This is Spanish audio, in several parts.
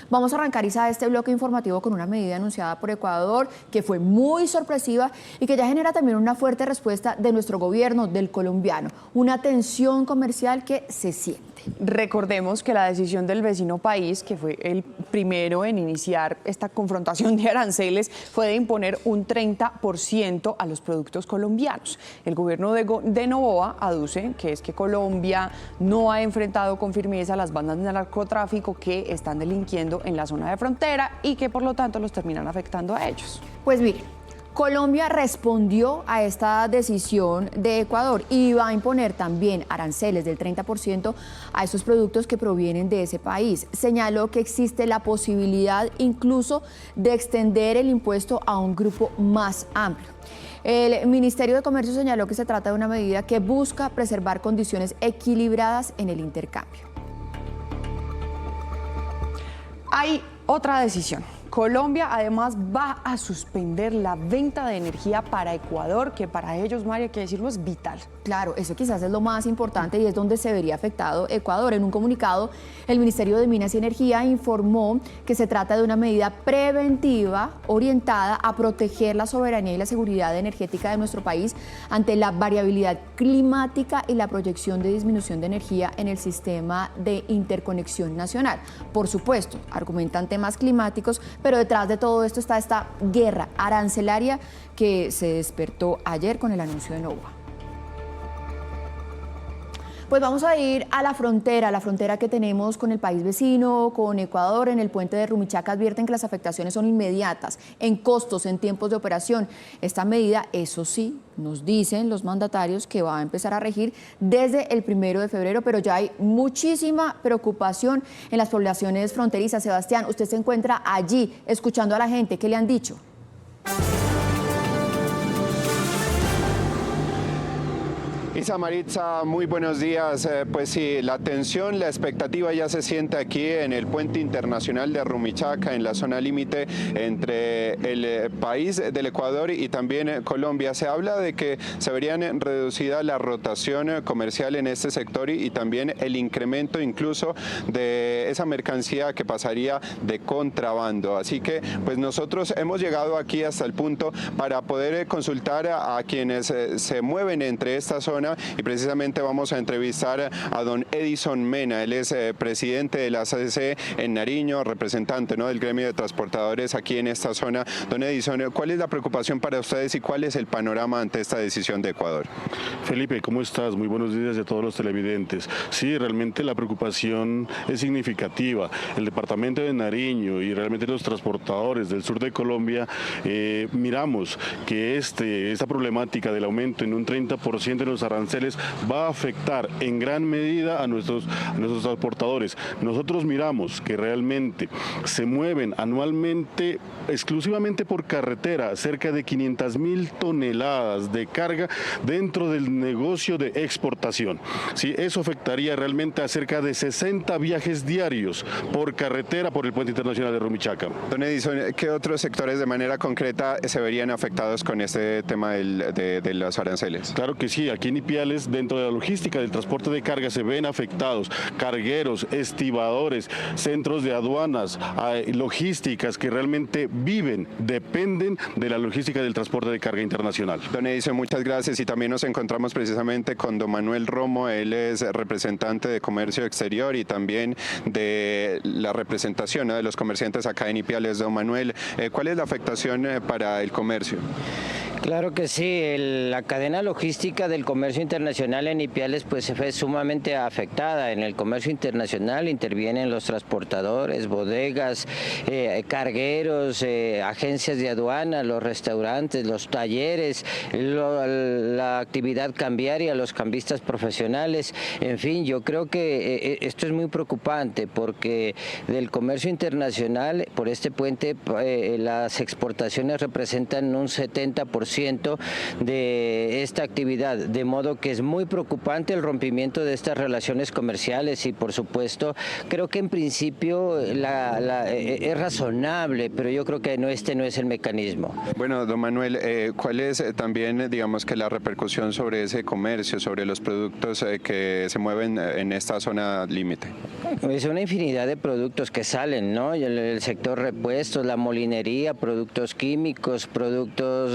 Vamos a arrancar, Isa, este bloque informativo con una medida anunciada por Ecuador que fue muy sorpresiva y que ya genera también una fuerte respuesta de nuestro gobierno, del colombiano. Una tensión comercial que se siente. Recordemos que la decisión del vecino país, que fue el primero en iniciar esta confrontación de aranceles, fue de imponer un 30% a los productos colombianos. El gobierno de Noboa aduce que es que Colombia no ha enfrentado con firmeza a las bandas de narcotráfico que están delinquiendo en la zona de frontera y que por lo tanto los terminan afectando a ellos. Pues mire, Colombia respondió a esta decisión de Ecuador y va a imponer también aranceles del 30% a esos productos que provienen de ese país. Señaló que existe la posibilidad incluso de extender el impuesto a un grupo más amplio. El Ministerio de Comercio señaló que se trata de una medida que busca preservar condiciones equilibradas en el intercambio. Hay otra decisión. Colombia además va a suspender la venta de energía para Ecuador, que para ellos, María, hay que decirlo, es vital. Claro, eso quizás es lo más importante y es donde se vería afectado Ecuador. En un comunicado, el Ministerio de Minas y Energía informó que se trata de una medida preventiva orientada a proteger la soberanía y la seguridad energética de nuestro país ante la variabilidad climática y la proyección de disminución de energía en el sistema de interconexión nacional. Por supuesto, argumentan temas climáticos, pero detrás de todo esto está esta guerra arancelaria que se despertó ayer con el anuncio de Noboa. Pues vamos a ir a la frontera que tenemos con el país vecino, con Ecuador. En el puente de Rumichaca advierten que las afectaciones son inmediatas, en costos, en tiempos de operación. Esta medida, eso sí, nos dicen los mandatarios que va a empezar a regir desde el 1 de febrero, pero ya hay muchísima preocupación en las poblaciones fronterizas. Sebastián, usted se encuentra allí escuchando a la gente, ¿qué le han dicho? Isa, Maritza, muy buenos días. Pues sí, la tensión, la expectativa ya se siente aquí en el puente internacional de Rumichaca, en la zona límite entre el país del Ecuador y también Colombia. Se habla de que se verían reducida la rotación comercial en este sector y también el incremento incluso de esa mercancía que pasaría de contrabando. Así que pues nosotros hemos llegado aquí hasta el punto para poder consultar a quienes se mueven entre esta zona. Y precisamente vamos a entrevistar a don Edison Mena. Él es presidente de la ACC en Nariño, representante, ¿no?, del gremio de transportadores aquí en esta zona. Don Edison, ¿cuál es la preocupación para ustedes y cuál es el panorama ante esta decisión de Ecuador? Felipe, ¿cómo estás? Muy buenos días a todos los televidentes. Sí, realmente la preocupación es significativa. El departamento de Nariño y realmente los transportadores del sur de Colombia miramos que esta problemática del aumento en un 30% de los aranceles va a afectar en gran medida a nuestros transportadores. Nosotros miramos que realmente se mueven anualmente exclusivamente por carretera cerca de 500.000 toneladas de carga dentro del negocio de exportación. Sí, eso afectaría realmente a cerca de 60 viajes diarios por carretera por el puente internacional de Rumichaca. Don Edison, ¿qué otros sectores de manera concreta se verían afectados con este tema de los aranceles? Claro que sí, aquí en Ipiales, dentro de la logística del transporte de carga, se ven afectados cargueros, estibadores, centros de aduanas, logísticas que realmente dependen de la logística del transporte de carga internacional. Don Edison, muchas gracias. Y también nos encontramos precisamente con don Manuel Romo. Él es representante de Comercio Exterior y también de la representación, ¿no?, de los comerciantes acá en Ipiales. Don Manuel, ¿cuál es la afectación para el comercio? Claro que sí, la cadena logística del comercio internacional en Ipiales pues se fue sumamente afectada. En el comercio internacional intervienen los transportadores, bodegas, cargueros, agencias de aduana, los restaurantes, los talleres, la actividad cambiaria, los cambistas profesionales. En fin, yo creo que esto es muy preocupante porque del comercio internacional por este puente las exportaciones representan un 70% 30% de esta actividad, de modo que es muy preocupante el rompimiento de estas relaciones comerciales y, por supuesto, creo que en principio es razonable, pero yo creo que este no es el mecanismo. Bueno, don Manuel, ¿cuál es también, digamos, que la repercusión sobre ese comercio, sobre los productos que se mueven en esta zona límite? Es una infinidad de productos que salen, ¿no? El sector repuestos, la molinería, productos químicos, productos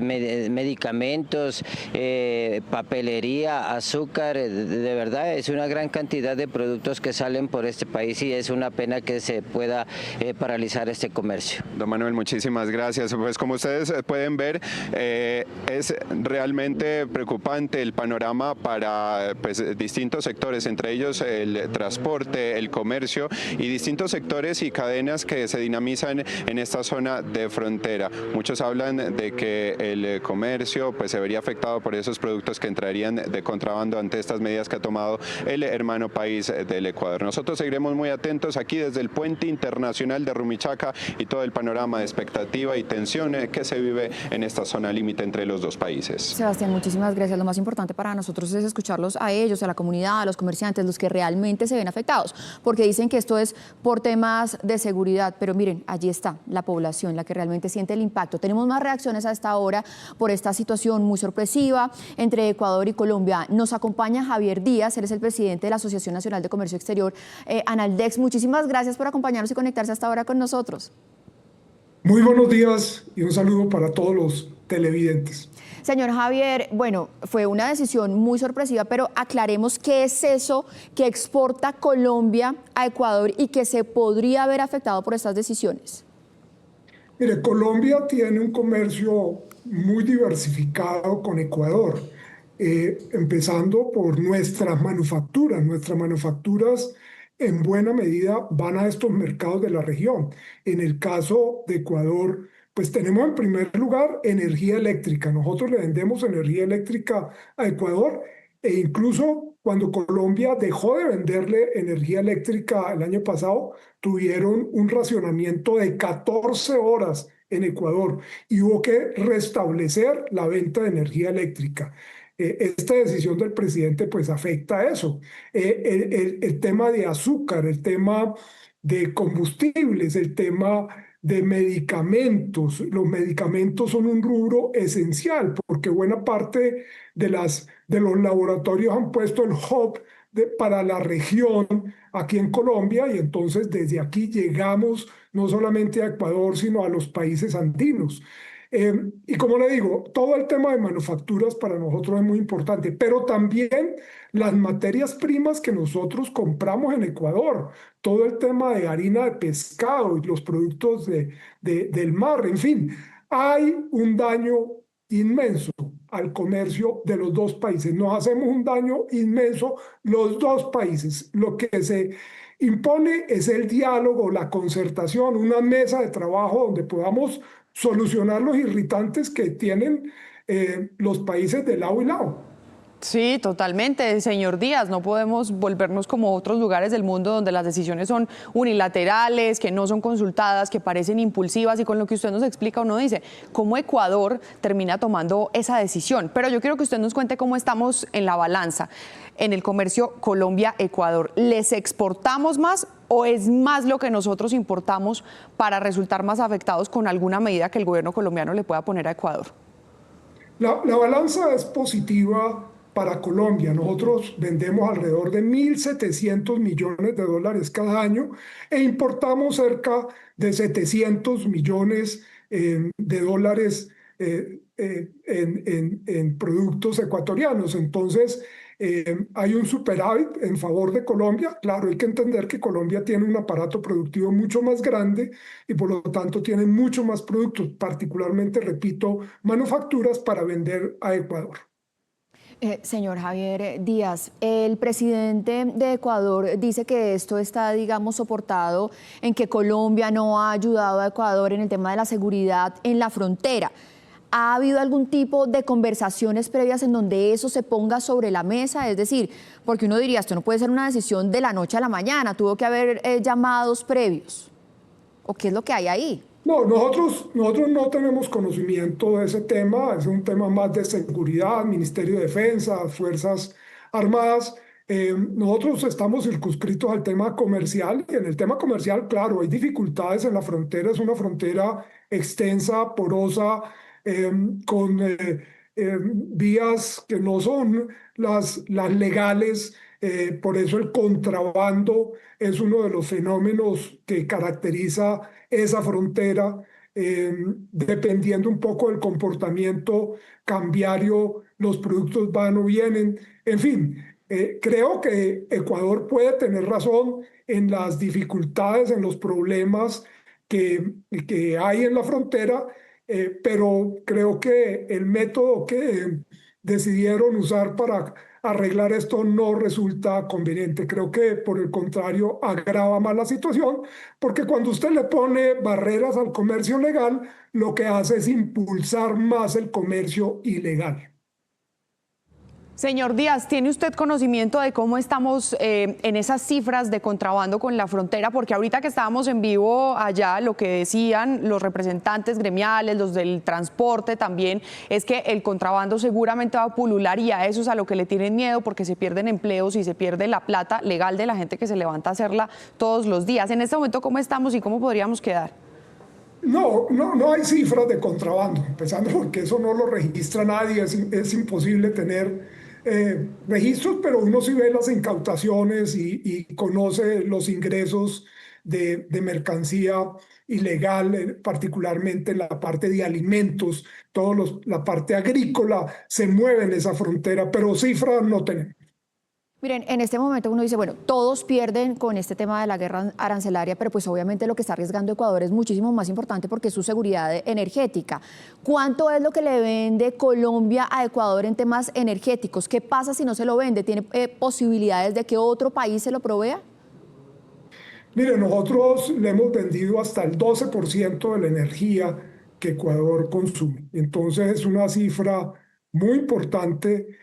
medicamentos, papelería, azúcar, de verdad es una gran cantidad de productos que salen por este país y es una pena que se pueda paralizar este comercio. Don Manuel, muchísimas gracias. Pues como ustedes pueden ver, es realmente preocupante el panorama para distintos sectores, entre ellos el transporte, el comercio y distintos sectores y cadenas que se dinamizan en esta zona de frontera. Muchos hablan de que el comercio se vería afectado por esos productos que entrarían de contrabando ante estas medidas que ha tomado el hermano país del Ecuador. Nosotros seguiremos muy atentos aquí desde el puente internacional de Rumichaca y todo el panorama de expectativa y tensión que se vive en esta zona límite entre los dos países. Sebastián, muchísimas gracias. Lo más importante para nosotros es escucharlos a ellos, a la comunidad, a los comerciantes, los que realmente se ven afectados, porque dicen que esto es por temas de seguridad, pero miren, allí está la población, la que realmente siente el impacto. Tenemos más reacciones a esta hora por esta situación muy sorpresiva entre Ecuador y Colombia. Nos acompaña Javier Díaz, él es el presidente de la Asociación Nacional de Comercio Exterior, Analdex. Muchísimas gracias por acompañarnos y conectarse hasta ahora con nosotros. Muy buenos días y un saludo para todos los televidentes. Señor Javier, bueno, fue una decisión muy sorpresiva, pero aclaremos qué es eso que exporta Colombia a Ecuador y que se podría haber afectado por estas decisiones. Mire, Colombia tiene un comercio muy diversificado con Ecuador, empezando por nuestras manufacturas. Nuestras manufacturas en buena medida van a estos mercados de la región. En el caso de Ecuador, pues tenemos en primer lugar energía eléctrica. Nosotros le vendemos energía eléctrica a Ecuador e incluso cuando Colombia dejó de venderle energía eléctrica el año pasado, tuvieron un racionamiento de 14 horas en Ecuador y hubo que restablecer la venta de energía eléctrica. Esta decisión del presidente pues afecta a eso. El tema de azúcar, el tema de combustibles, el tema de medicamentos. Los medicamentos son un rubro esencial porque buena parte de los laboratorios han puesto el hub para la región aquí en Colombia y entonces desde aquí llegamos no solamente a Ecuador sino a los países andinos. Y como le digo, todo el tema de manufacturas para nosotros es muy importante, pero también las materias primas que nosotros compramos en Ecuador, todo el tema de harina de pescado y los productos del mar, en fin, hay un daño inmenso al comercio de los dos países. Nos hacemos un daño inmenso los dos países. Lo que se impone es el diálogo, la concertación, una mesa de trabajo donde podamos solucionar los irritantes que tienen los países de lado y lado. Sí, totalmente, señor Díaz. No podemos volvernos como otros lugares del mundo donde las decisiones son unilaterales, que no son consultadas, que parecen impulsivas y con lo que usted nos explica uno dice, ¿cómo Ecuador termina tomando esa decisión? Pero yo quiero que usted nos cuente cómo estamos en la balanza en el comercio Colombia-Ecuador. ¿Les exportamos más o es más lo que nosotros importamos para resultar más afectados con alguna medida que el gobierno colombiano le pueda poner a Ecuador? La balanza es positiva para Colombia. Nosotros vendemos alrededor de 1.700 millones de dólares cada año e importamos cerca de 700 millones de dólares en productos ecuatorianos. Entonces, hay un superávit en favor de Colombia. Claro, hay que entender que Colombia tiene un aparato productivo mucho más grande y por lo tanto tiene mucho más productos, particularmente, repito, manufacturas para vender a Ecuador. Señor Javier Díaz, el presidente de Ecuador dice que esto está, digamos, soportado en que Colombia no ha ayudado a Ecuador en el tema de la seguridad en la frontera. ¿Ha habido algún tipo de conversaciones previas en donde eso se ponga sobre la mesa? Es decir, porque uno diría, esto no puede ser una decisión de la noche a la mañana, tuvo que haber llamados previos. ¿O qué es lo que hay ahí? No, nosotros no tenemos conocimiento de ese tema, es un tema más de seguridad, Ministerio de Defensa, Fuerzas Armadas. Nosotros estamos circunscritos al tema comercial y en el tema comercial, claro, hay dificultades en la frontera, es una frontera extensa, porosa, eh, con vías que no son las legales, por eso el contrabando es uno de los fenómenos que caracteriza esa frontera, dependiendo un poco del comportamiento cambiario, los productos van o vienen. En fin, creo que Ecuador puede tener razón en las dificultades, en los problemas que hay en la frontera, pero creo que el método que decidieron usar para arreglar esto no resulta conveniente. Creo que por el contrario agrava más la situación, porque cuando usted le pone barreras al comercio legal, lo que hace es impulsar más el comercio ilegal. Señor Díaz, ¿tiene usted conocimiento de cómo estamos en esas cifras de contrabando con la frontera? Porque ahorita que estábamos en vivo allá, lo que decían los representantes gremiales, los del transporte también, es que el contrabando seguramente va a pulular y a eso es a lo que le tienen miedo porque se pierden empleos y se pierde la plata legal de la gente que se levanta a hacerla todos los días. En este momento, ¿cómo estamos y cómo podríamos quedar? No hay cifras de contrabando, empezando porque eso no lo registra nadie, es imposible tener registros, pero uno sí ve las incautaciones y conoce los ingresos de mercancía ilegal, particularmente en la parte de alimentos, la parte agrícola se mueve en esa frontera, pero cifras no tenemos. Miren, en este momento uno dice, bueno, todos pierden con este tema de la guerra arancelaria, pero pues obviamente lo que está arriesgando Ecuador es muchísimo más importante porque es su seguridad energética. ¿Cuánto es lo que le vende Colombia a Ecuador en temas energéticos? ¿Qué pasa si no se lo vende? ¿Tiene posibilidades de que otro país se lo provea? Mire, nosotros le hemos vendido hasta el 12% de la energía que Ecuador consume. Entonces es una cifra muy importante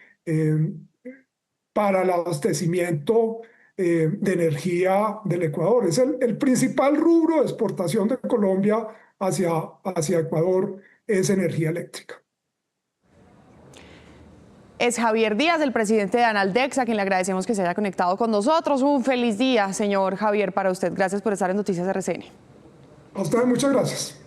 para el abastecimiento de energía del Ecuador. Es el principal rubro de exportación de Colombia hacia Ecuador, es energía eléctrica. Es Javier Díaz, el presidente de Analdex, a quien le agradecemos que se haya conectado con nosotros. Un feliz día, señor Javier, para usted. Gracias por estar en Noticias RCN. A ustedes muchas gracias.